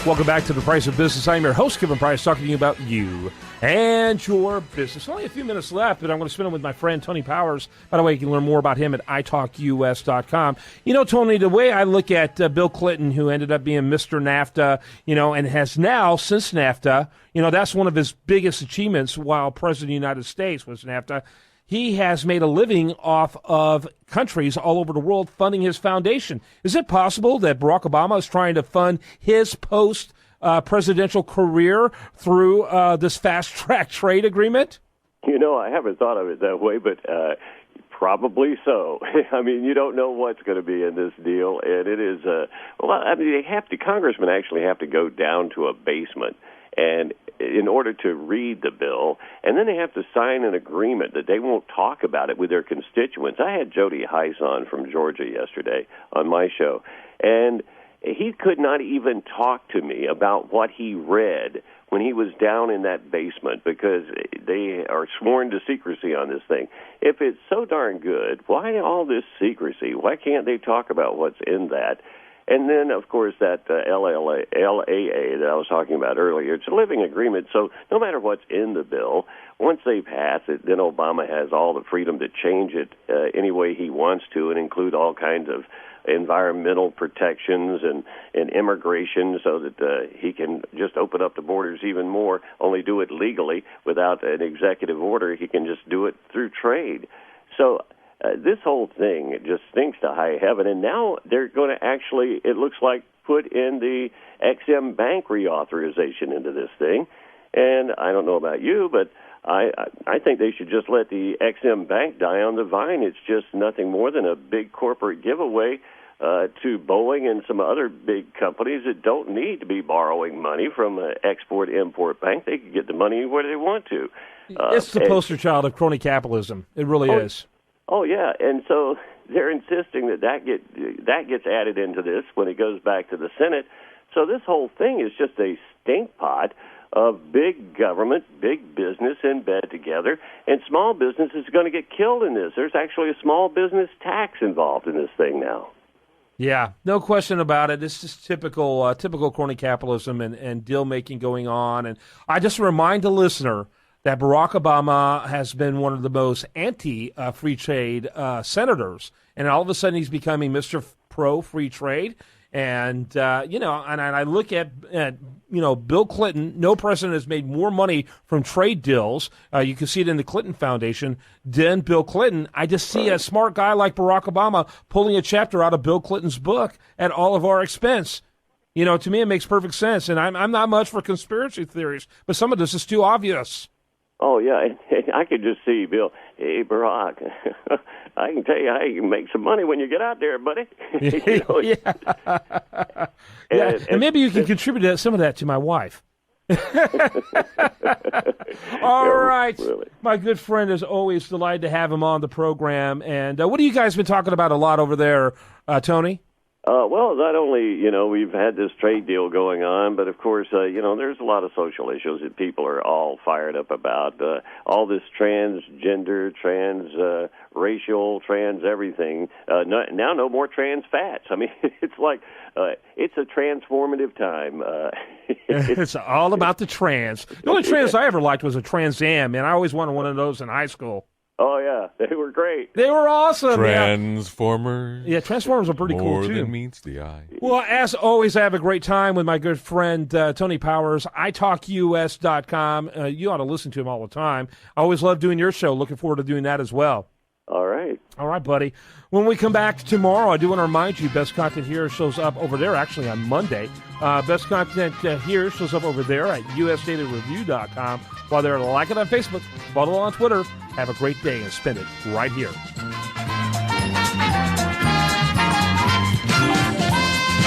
Welcome back to The Price of Business. I'm your host, Kevin Price, talking to you about you and your business. Only a few minutes left, but I'm going to spend them with my friend Tony Powers. By the way, you can learn more about him at italkus.com. You know, Tony, the way I look at Bill Clinton, who ended up being Mr. NAFTA, and has now, since NAFTA, that's one of his biggest achievements while President of the United States was NAFTA. He has made a living off of countries all over the world funding his foundation. Is it possible that Barack Obama is trying to fund his post-presidential career through this fast-track trade agreement? I haven't thought of it that way, but probably so. I mean, you don't know what's going to be in this deal, and it is, congressmen actually have to go down to a basement and in order to read the bill, and then they have to sign an agreement that they won't talk about it with their constituents. I had Jody Heiss on from Georgia yesterday on my show, and he could not even talk to me about what he read when he was down in that basement because they are sworn to secrecy on this thing. If it's so darn good, why all this secrecy? Why can't they talk about what's in that? And then, of course, that LAA that I was talking about earlier, it's a living agreement, so no matter what's in the bill, once they pass it, then Obama has all the freedom to change it any way he wants to and include all kinds of environmental protections and immigration so that he can just open up the borders even more, only do it legally without an executive order. He can just do it through trade. So this whole thing just stinks to high heaven, and now they're going to actually, it looks like, put in the XM Bank reauthorization into this thing. And I don't know about you, but I think they should just let the XM Bank die on the vine. It's just nothing more than a big corporate giveaway to Boeing and some other big companies that don't need to be borrowing money from an export-import bank. They can get the money where they want to. It's the poster child of crony capitalism. It really is. Oh, yeah, and so they're insisting that gets added into this when it goes back to the Senate. So this whole thing is just a stink pot of big government, big business in bed together, and small business is going to get killed in this. There's actually a small business tax involved in this thing now. Yeah, no question about it. It's just typical crony capitalism and deal-making going on. And I just remind the listener that Barack Obama has been one of the most anti-free trade senators, and all of a sudden he's becoming Mr. Pro-free trade. And, and I look at Bill Clinton. No president has made more money from trade deals. You can see it in the Clinton Foundation than Bill Clinton. I just see a smart guy like Barack Obama pulling a chapter out of Bill Clinton's book at all of our expense. To me, it makes perfect sense. And I'm not much for conspiracy theories, but some of this is too obvious. Oh, yeah, and I could just see Bill, hey, Barack, I can tell you how you can make some money when you get out there, buddy. And maybe you can contribute some of that to my wife. All right. Really. My good friend, as always, delighted to have him on the program. And what have you guys been talking about a lot over there, Tony? Well, not only, we've had this trade deal going on, but of course, there's a lot of social issues that people are all fired up about. All this transgender, racial, trans everything. Now no more trans fats. I mean, it's like, it's a transformative time. It's all about the trans. The only trans I ever liked was a Trans Am, and I always wanted one of those in high school. Oh, yeah. They were great. They were awesome. Transformers. Yeah, Transformers are pretty cool, too. More than meets the eye. Well, as always, I have a great time with my good friend Tony Powers, italkus.com. You ought to listen to him all the time. I always love doing your show. Looking forward to doing that as well. All right. All right, buddy. When we come back tomorrow, I do want to remind you, Best Content Here shows up over there, actually on Monday. Best Content Here shows up over there at usdailyreview.com. While they're like it on Facebook, follow on Twitter. Have a great day and spend it right here.